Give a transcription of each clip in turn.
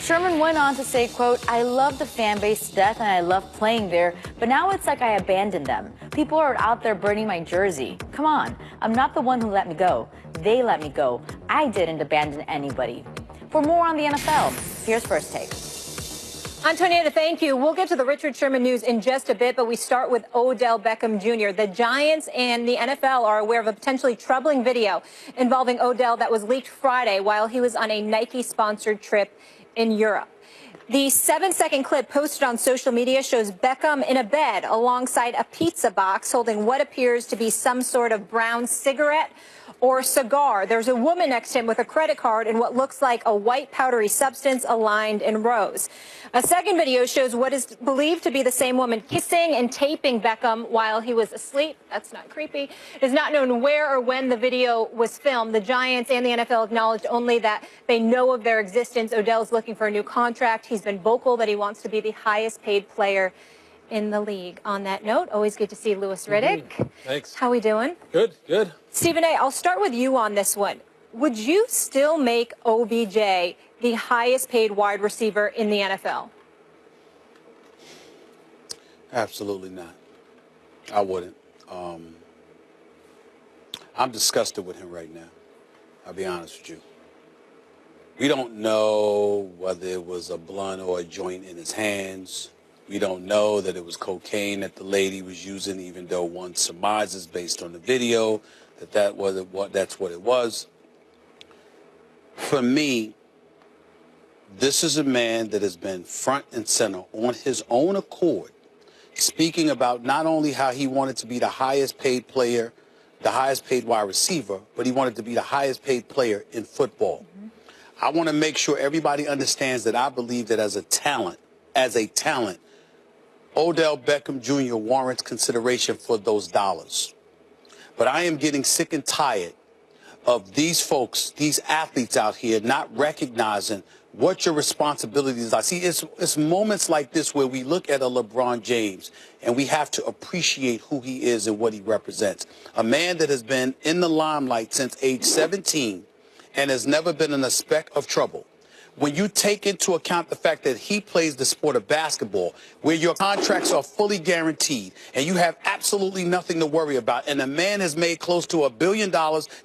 Sherman went on to say, quote, "I love the fan base to death and I love playing there, but now it's like I abandoned them. People are out there burning my jersey. Come on, I'm not the one who let me go. They let me go. I didn't abandon anybody." For more on the NFL, here's First Take. Antonietta, thank you. We'll get to the Richard Sherman news in just a bit, but we start with Odell Beckham Jr. The Giants and the NFL are aware of a potentially troubling video involving Odell that was leaked Friday while he was on a Nike-sponsored trip in Europe. The 7-second clip posted on social media shows Beckham in a bed alongside a pizza box holding what appears to be some sort of brown cigarette or cigar. There's a woman next to him with a credit card and what looks like a white powdery substance aligned in rows. A second video shows what is believed to be the same woman kissing and taping Beckham while he was asleep. That's not creepy. It is not known where or when the video was filmed. The Giants and the NFL acknowledged only that they know of their existence. Odell's looking for a new contract. He's been vocal that he wants to be the highest paid player in the league. On that note, always good to see Louis Riddick. Thanks. How we doing? Good, good. Stephen A., I'll start with you on this one. Would you still make OBJ the highest paid wide receiver in the NFL? Absolutely not. I wouldn't. I'm disgusted with him right now. I'll be honest with you. We don't know whether it was a blunt or a joint in his hands. We don't know that it was cocaine that the lady was using, even though one surmises based on the video that that's what it was. For me, this is a man that has been front and center on his own accord, speaking about not only how he wanted to be the highest paid player, the highest paid wide receiver, but he wanted to be the highest paid player in football. I want to make sure everybody understands that I believe that as a talent, Odell Beckham Jr. warrants consideration for those dollars. But I am getting sick and tired of these folks, these athletes out here not recognizing what your responsibilities are. See, it's moments like this where we look at a LeBron James and we have to appreciate who he is and what he represents. A man that has been in the limelight since age 17 and has never been in a speck of trouble. When you take into account the fact that he plays the sport of basketball, where your contracts are fully guaranteed and you have absolutely nothing to worry about, and a man has made close to $1 billion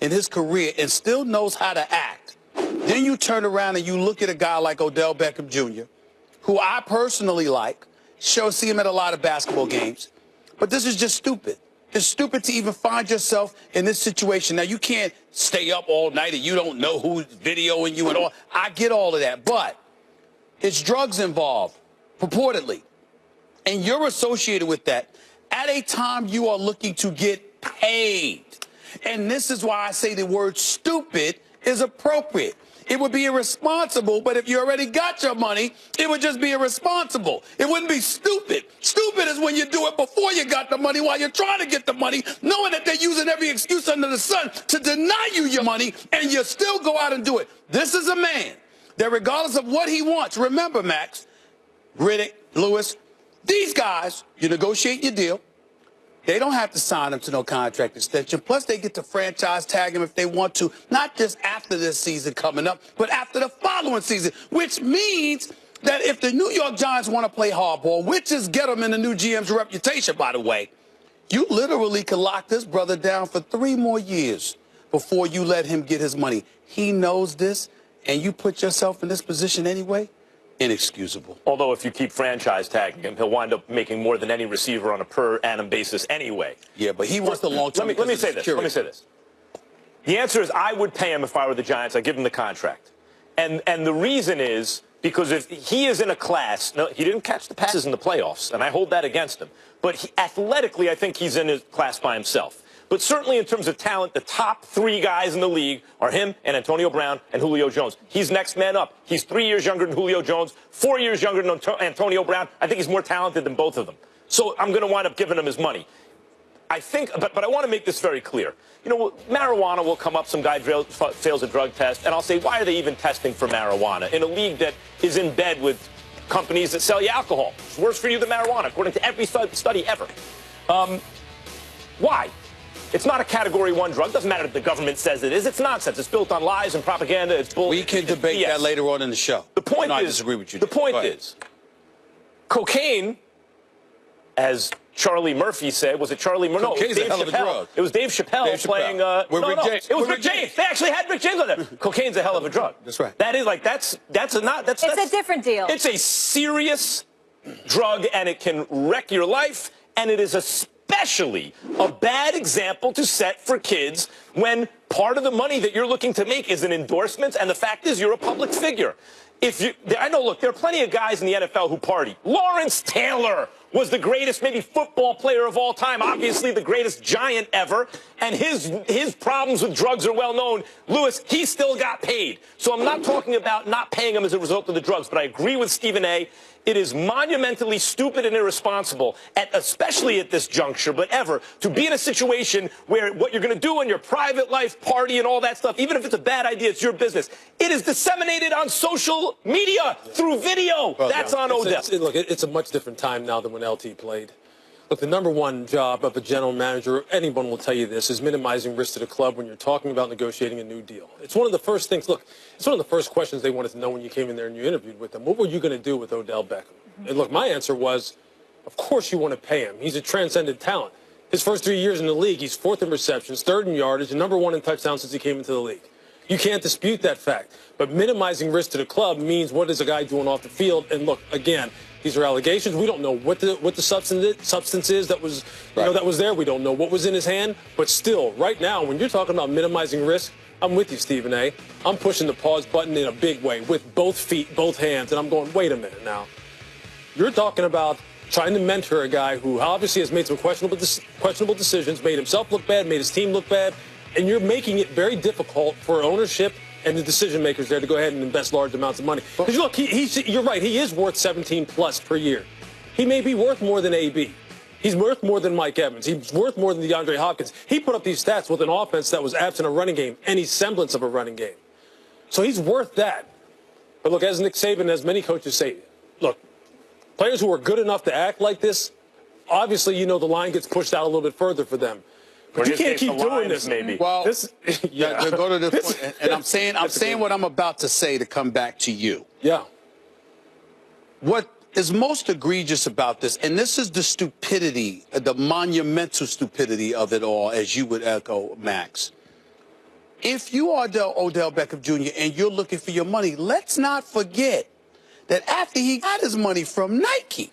in his career and still knows how to act, then you turn around and you look at a guy like Odell Beckham Jr., who I personally like, see him at a lot of basketball games, but this is just stupid. It's stupid to even find yourself in this situation. Now, you can't stay up all night and you don't know who's videoing you and all. I get all of that, but it's drugs involved, purportedly. And you're associated with that at a time you are looking to get paid. And this is why I say the word stupid is appropriate. It would be irresponsible, but if you already got your money, it would just be irresponsible. It wouldn't be stupid. Stupid is when you do it before you got the money, while you're trying to get the money, knowing that they're using every excuse under the sun to deny you your money, and you still go out and do it. This is a man that regardless of what he wants, remember, Max, Riddick, Lewis, these guys, you negotiate your deal. They don't have to sign him to no contract extension. Plus, they get to franchise tag him if they want to, not just after this season coming up, but after the following season, which means that if the New York Giants want to play hardball, which is get them in the new GM's reputation, by the way, you literally can lock this brother down for 3 more years before you let him get his money. He knows this, and you put yourself in this position anyway. Inexcusable. Although if you keep franchise tagging him, he'll wind up making more than any receiver on a per annum basis anyway. Yeah, but he wants the long term. Let me say this. Let me say this. The answer is I would pay him if I were the Giants. I'd give him the contract. And the reason is because if he is in a class, no, he didn't catch the passes in the playoffs, and I hold that against him. But athletically, I think he's in his class by himself. But certainly in terms of talent, the top 3 guys in the league are him and Antonio Brown and Julio Jones. He's next man up. He's 3 years younger than Julio Jones, 4 years younger than Antonio Brown. I think he's more talented than both of them. So I'm going to wind up giving him his money. I think, but I want to make this very clear. You know, marijuana will come up. Some guy fails a drug test, and I'll say, why are they even testing for marijuana in a league that is in bed with companies that sell you alcohol? It's worse for you than marijuana, according to every study ever. Why? It's not a Category 1 drug. Doesn't matter if the government says it is. It's nonsense. It's built on lies and propaganda. It's bull. We can debate that later on in the show. The point I is, disagree with you. The point is, cocaine, as Charlie Murphy said, was it Charlie Murphy? No, it was Dave Chappelle. It was Dave Chappelle playing. It was Rick James. They actually had Rick James on there. Cocaine's a hell of a drug. That's right. That is like that's It's a different deal. It's a serious drug, and it can wreck your life, and it is especially a bad example to set for kids when part of the money that you're looking to make is an endorsement, and the fact is you're a public figure. I know, look, there are plenty of guys in the NFL who party. Lawrence Taylor was the greatest, maybe, football player of all time, obviously the greatest Giant ever, and his problems with drugs are well known. Lewis, he still got paid. So I'm not talking about not paying him as a result of the drugs, but I agree with Stephen A. It is monumentally stupid and irresponsible, especially at this juncture, but ever, to be in a situation where what you're going to do in your private life, party and all that stuff, even if it's a bad idea, it's your business. It is disseminated on social media through video. Well, that's on Odell. Look, it's a much different time now than when LT played. Look, the number one job of a general manager, anyone will tell you this, is minimizing risk to the club when you're talking about negotiating a new deal. It's one of the first things, look, it's one of the first questions they wanted to know when you came in there and you interviewed with them. What were you going to do with Odell Beckham? And look, my answer was, of course you want to pay him. He's a transcendent talent. His first 3 years in the league, he's 4th in receptions, 3rd in yardage, and number 1 in touchdowns since he came into the league. You can't dispute that fact. But minimizing risk to the club means what is a guy doing off the field? And look, again, these are allegations. We don't know what the substance is that was that was there. We don't know what was in his hand. But still, right now, when you're talking about minimizing risk, I'm with you, Stephen A. I'm pushing the pause button in a big way with both feet, both hands, and I'm going, wait a minute now. You're talking about trying to mentor a guy who obviously has made some questionable decisions, made himself look bad, made his team look bad, and you're making it very difficult for ownership and the decision makers there to go ahead and invest large amounts of money. Because look, you're right, he is worth 17 plus per year. He may be worth more than AB. He's worth more than Mike Evans. He's worth more than DeAndre Hopkins. He put up these stats with an offense that was absent a running game, any semblance of a running game. So he's worth that. But look, as Nick Saban, as many coaches say, look, players who are good enough to act like this, obviously, the line gets pushed out a little bit further for them. But you can't keep doing this, maybe. Well, yeah. Go to this point, and I'm saying what I'm about to say to come back to you. Yeah. What is most egregious about this, and this is the stupidity, the monumental stupidity of it all, as you would echo, Max. If you are Odell Beckham Jr. and you're looking for your money, let's not forget that after he got his money from Nike,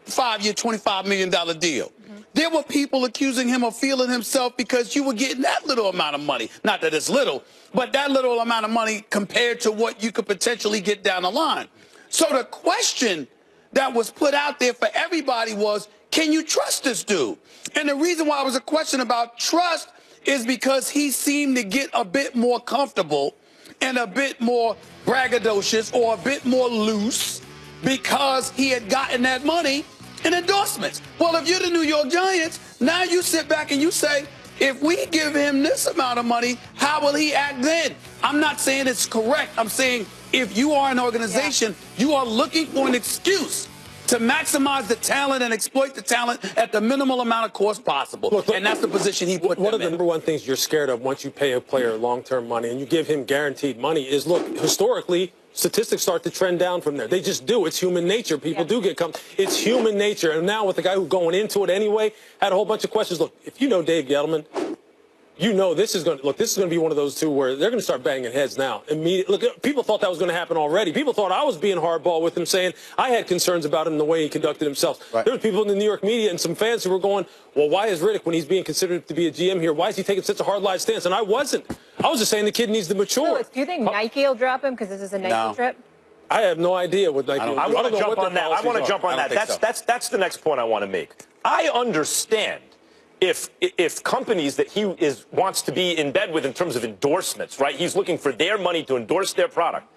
5-year, $25 million deal. There were people accusing him of feeling himself because you were getting that little amount of money. Not that it's little, but that little amount of money compared to what you could potentially get down the line. So the question that was put out there for everybody was, can you trust this dude? And the reason why it was a question about trust is because he seemed to get a bit more comfortable and a bit more braggadocious or a bit more loose because he had gotten that money in endorsements. Well, if you're the New York Giants, now you sit back and you say, if we give him this amount of money, how will he act then? I'm not saying it's correct. I'm saying if you are an organization, you are looking for an excuse to maximize the talent and exploit the talent at the minimal amount of cost possible. Look, and that's the position he put them in. One of the number one things you're scared of once you pay a player long-term money and you give him guaranteed money is, look, historically, statistics start to trend down from there. They just do. It's human nature. People do get it's human nature. And now with the guy who's going into it anyway, had a whole bunch of questions. Look, if you know Dave Gettleman, this is going to be one of those two where they're going to start banging heads now. Look, people thought that was going to happen already. People thought I was being hardball with him, saying I had concerns about him and the way he conducted himself. Right. There were people in the New York media and some fans who were going, well, why is Riddick, when he's being considered to be a GM here, why is he taking such a hard-line stance? And I wasn't. I was just saying the kid needs to mature. Louis, do you think Nike will drop him because this is a Nike trip? I have no idea what Nike will do. I want to jump on that. I want to jump on that. That's the next point I want to make. I understand if companies that he wants to be in bed with in terms of endorsements, right? He's looking for their money to endorse their product.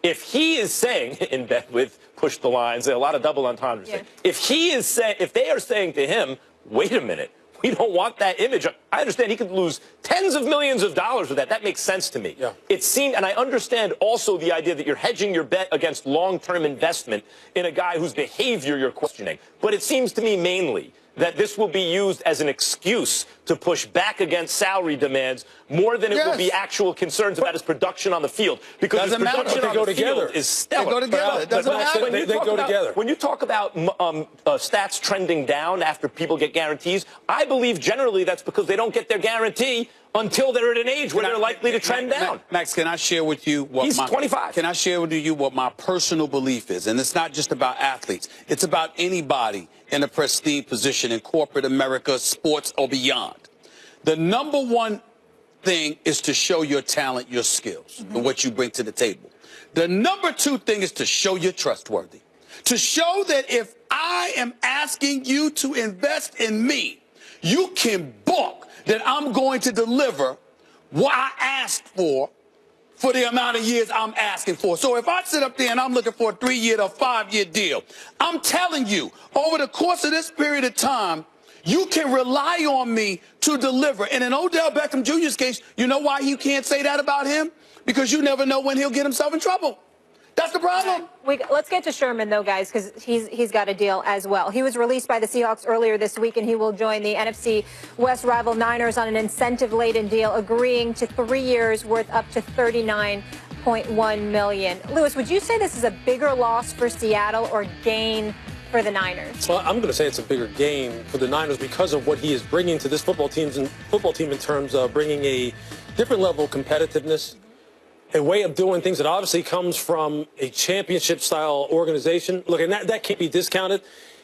If he is saying in bed with, push the lines, a lot of double entendres. Yeah. If they are saying to him, wait a minute, we don't want that image. I understand he could lose tens of millions of dollars with that. That makes sense to me. Yeah. It seemed, and I understand also the idea that you're hedging your bet against long-term investment in a guy whose behavior you're questioning. But it seems to me mainly that this will be used as an excuse to push back against salary demands more than it will be actual concerns about his production on the field. Because his production on the field is stellar. They go together. It doesn't matter. They go together. When you talk about stats trending down after people get guarantees, I believe generally that's because they don't get their guarantee until they're at an age where they're likely to trend down. Max, can I share with you what He's 25. Can I share with you what my personal belief is? And it's not just about athletes. It's about anybody in a prestige position in corporate America, sports, or beyond. The number one thing is to show your talent, your skills, and what you bring to the table. The number two thing is to show you're trustworthy. To show that if I am asking you to invest in me, you can book that I'm going to deliver what I asked for the amount of years I'm asking for. So if I sit up there and I'm looking for a 3-year or 5-year deal, I'm telling you, over the course of this period of time, you can rely on me to deliver. And in Odell Beckham Jr.'s case, you know why you can't say that about him? Because you never know when he'll get himself in trouble. That's the problem. Let's get to Sherman, though, guys, because he's got a deal as well. He was released by the Seahawks earlier this week, and he will join the NFC West rival Niners on an incentive-laden deal, agreeing to 3 years worth up to $39.1 million. Lewis, would you say this is a bigger loss for Seattle or gain for the Niners? Well, I'm going to say it's a bigger gain for the Niners because of what he is bringing to this football team in terms of bringing a different level of competitiveness, a way of doing things that obviously comes from a championship-style organization. Look, and that can't be discounted.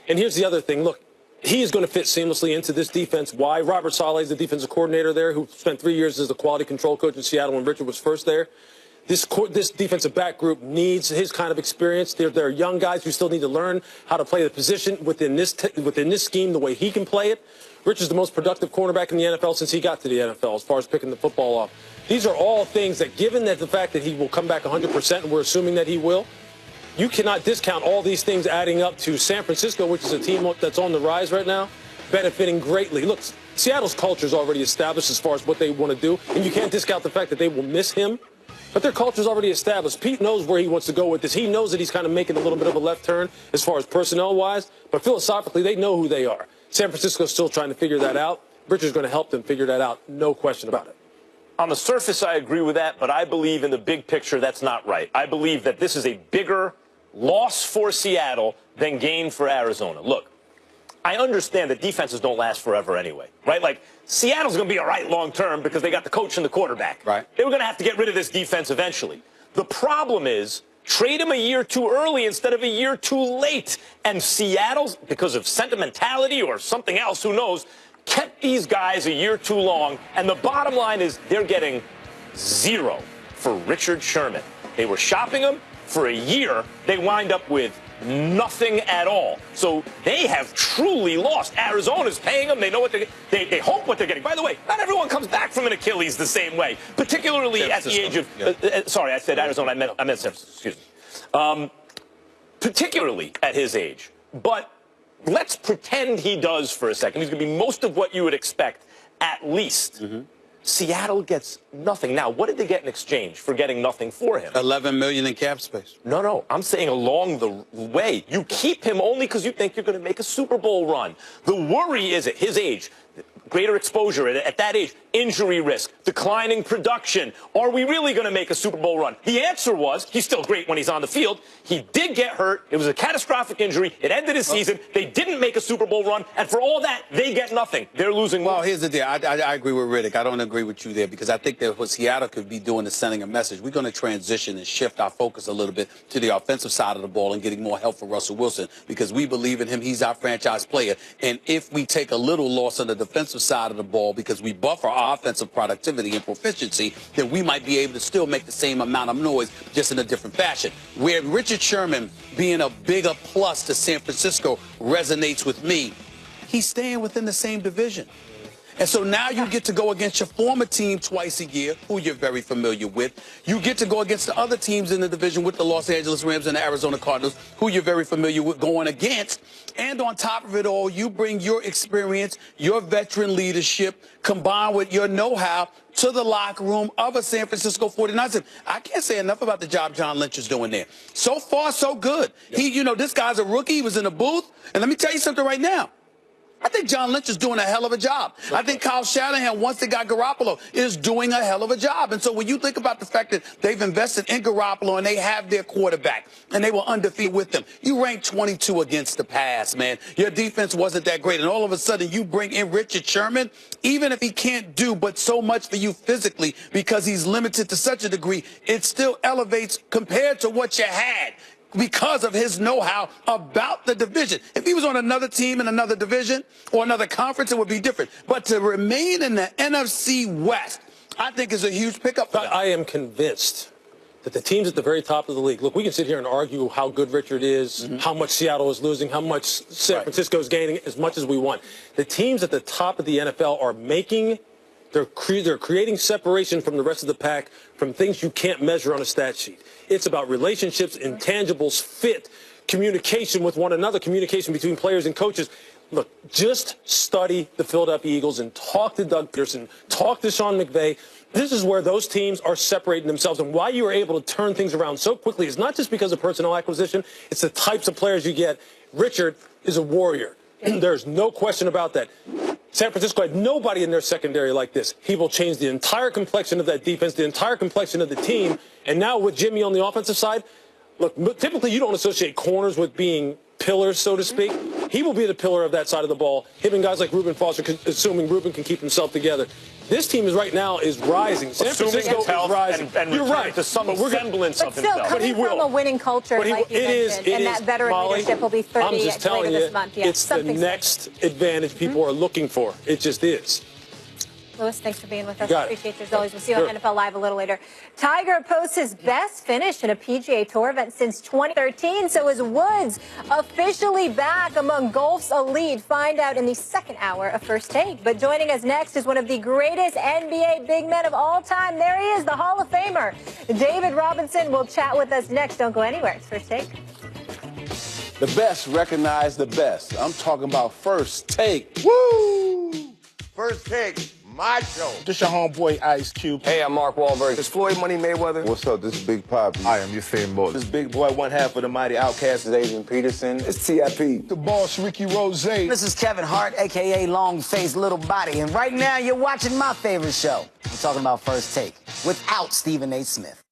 And here's the other thing. Look, he is going to fit seamlessly into this defense. Why? Robert Saleh is the defensive coordinator there, who spent 3 years as the quality control coach in Seattle when Richard was first there. This defensive back group needs his kind of experience. They're young guys who still need to learn how to play the position within this scheme the way he can play it. Rich is the most productive cornerback in the NFL since he got to the NFL as far as picking the football up. These are all things that, given that the fact that he will come back 100%, and we're assuming that he will, you cannot discount all these things adding up to San Francisco, which is a team that's on the rise right now, benefiting greatly. Look, Seattle's culture is already established as far as what they want to do, and you can't discount the fact that they will miss him. But their culture's already established. Pete knows where he wants to go with this. He knows that he's kind of making a little bit of a left turn as far as personnel-wise, but philosophically, they know who they are. San Francisco's still trying to figure that out. Richard's going to help them figure that out, no question about it. On the surface, I agree with that, but I believe in the big picture that's not right. I believe that this is a bigger loss for Seattle than gain for Arizona. Look, I understand that defenses don't last forever anyway, right? Like, Seattle's going to be all right long term because they got the coach and the quarterback. Right. They were going to have to get rid of this defense eventually. The problem is, trade him a year too early instead of a year too late. And Seattle's, because of sentimentality or something else, who knows, kept these guys a year too long. And the bottom line is they're getting zero for Richard Sherman. They were shopping him for a year. They wind up with nothing at all. So they have truly lost. Arizona's paying them. They know what they hope what they're getting. By the way, not everyone comes back from an Achilles the same way, particularly at the age of sorry, I said Arizona. I meant San Francisco. Excuse me. Particularly at his age. But let's pretend he does for a second. He's going to be most of what you would expect, at least. Seattle gets nothing. Now, what did they get in exchange for getting nothing for him? $11 million in cap space. No. I'm saying along the way. You keep him only because you think you're going to make a Super Bowl run. The worry is at his age, greater exposure at that age, injury risk, declining production. Are we really going to make a Super Bowl run? The answer was he's still great when he's on the field. He did get hurt. It was a catastrophic injury. It ended his season. They didn't make a Super Bowl run. And for all that, they get nothing. They're losing more. Well, here's the deal. I agree with Riddick. I don't agree with you there because I think that what Seattle could be doing is sending a message. We're going to transition and shift our focus a little bit to the offensive side of the ball and getting more help for Russell Wilson because we believe in him. He's our franchise player. And if we take a little loss on the defensive side of the ball because we buffer our offensive productivity and proficiency, then we might be able to still make the same amount of noise just in a different fashion. Where Richard Sherman being a bigger plus to San Francisco resonates with me, he's staying within the same division. And so now you get to go against your former team twice a year, who you're very familiar with. You get to go against the other teams in the division with the Los Angeles Rams and the Arizona Cardinals, who you're very familiar with going against. And on top of it all, you bring your experience, your veteran leadership, combined with your know-how to the locker room of a San Francisco 49ers. I can't say enough about the job John Lynch is doing there. So far, so good. Yep. This guy's a rookie. He was in a booth. And let me tell you something right now. I think John Lynch is doing a hell of a job. I think Kyle Shanahan, once they got Garoppolo, is doing a hell of a job. And so when you think about the fact that they've invested in Garoppolo and they have their quarterback and they were undefeated with them, you ranked 22 against the pass, man. Your defense wasn't that great. And all of a sudden you bring in Richard Sherman, even if he can't do but so much for you physically because he's limited to such a degree, it still elevates compared to what you had, because of his know-how about the division. If he was on another team in another division or another conference, it would be different. But to remain in the NFC West, I think is a huge pickup for them. I am convinced that the teams at the very top of the league, look, we can sit here and argue how good Richard is, how much Seattle is losing, how much San Francisco is gaining, as much as we want. The teams at the top of the NFL are they're creating separation from the rest of the pack from things you can't measure on a stat sheet. It's about relationships, intangibles, fit, communication with one another, communication between players and coaches. Look, just study the Philadelphia Eagles and talk to Doug Pearson, talk to Sean McVay. This is where those teams are separating themselves, and why you are able to turn things around so quickly is not just because of personnel acquisition, it's the types of players you get. Richard is a warrior. There's no question about that. San Francisco had nobody in their secondary like this. He will change the entire complexion of that defense, the entire complexion of the team. And now with Jimmy on the offensive side, look, typically you don't associate corners with being pillars, so to speak. He will be the pillar of that side of the ball. Him and guys like Reuben Foster, assuming Reuben can keep himself together. This team is right now is rising. San Francisco is rising. And you're right. To some semblance of still, himself. coming from a winning culture, like you mentioned, and that veteran leadership will be 30 I'm just telling later you, this month. Yeah, it's the next advantage people are looking for. It just is. Lewis, thanks for being with us. Appreciate you as always. We'll see you on NFL Live a little later. Tiger posts his best finish in a PGA Tour event since 2013. So is Woods officially back among golf's elite? Find out in the second hour of First Take. But joining us next is one of the greatest NBA big men of all time. There he is, the Hall of Famer, David Robinson. Will chat with us next. Don't go anywhere. It's First Take. The best recognize the best. I'm talking about First Take. Woo! First Take. My show. This your homeboy Ice Cube. Hey, I'm Mark Wahlberg. It's Floyd Money Mayweather. What's up? This is Big Pop. I am Usain Bolt. This big boy, one half of the mighty Outcast. This is Adrian Peterson. It's TIP. The boss, Ricky Rose. This is Kevin Hart, a.k.a. Long-Faced Little Body. And right now, you're watching my favorite show. I'm talking about First Take, without Stephen A. Smith.